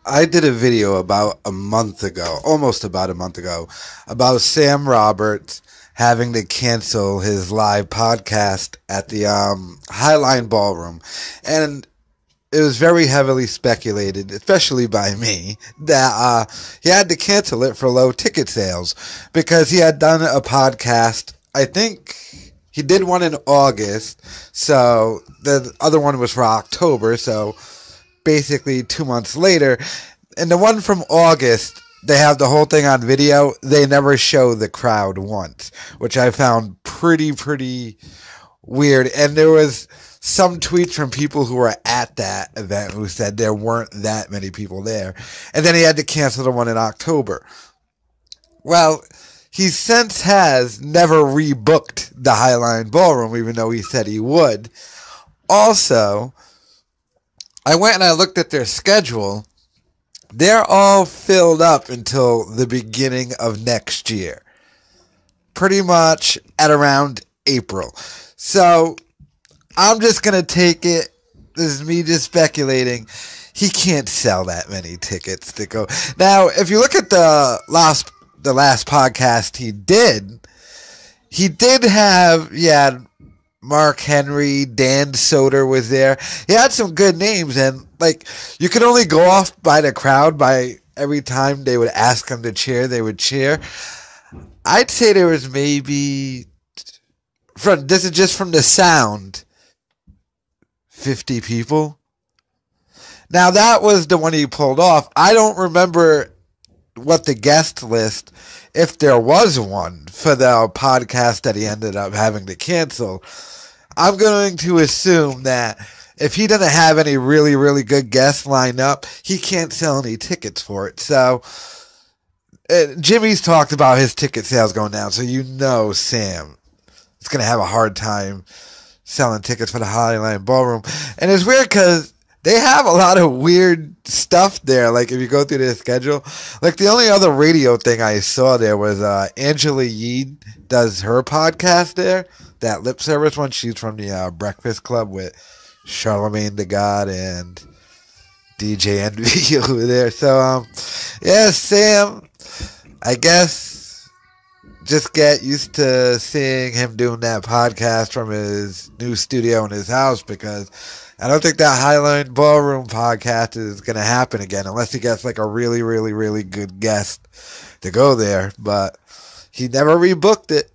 I did a video about a month ago, almost about a month ago, about Sam Roberts having to cancel his live podcast at the Highline Ballroom. And it was very heavily speculated, especially by me, that he had to cancel it for low ticket sales because he had done a podcast. I think he did one in August, so the other one was for October, so basically 2 months later. And the one from August, they have the whole thing on video. They never show the crowd once, which I found pretty weird. And there was some tweets from people who were at that event who said there weren't that many people there. And then he had to cancel the one in October. Well, he since has never rebooked the Highline Ballroom, even though he said he would. Also, I went and I looked at their schedule. They're all filled up until the beginning of next year. Pretty much at around April. So, I'm just going to take it. This is me just speculating. He can't sell that many tickets to go. Now, if you look at the last podcast he did have, Mark Henry, Dan Soder was there. He had some good names, and you could only go off by the crowd by every time they would ask him to cheer, they would cheer. I'd say there was maybe, this is just from the sound, 50 people. Now that was the one he pulled off. I don't remember what the guest list, if there was one for the podcast that he ended up having to cancel. I'm going to assume that if he doesn't have any really good guests lined up, he can't sell any tickets for it. So Jimmy's talked about his ticket sales going down, so Sam is going to have a hard time selling tickets for the Highline Ballroom. And it's weird because they have a lot of weird stuff there. If you go through their schedule, the only other radio thing I saw there was Angela Yee does her podcast there, that lip service one. She's from the Breakfast Club with Charlemagne the God and DJ Envy over there. So, Sam, I guess just get used to seeing him doing that podcast from his new studio in his house, because I don't think that Highline Ballroom podcast is going to happen again unless he gets a really good guest to go there. But he never rebooked it.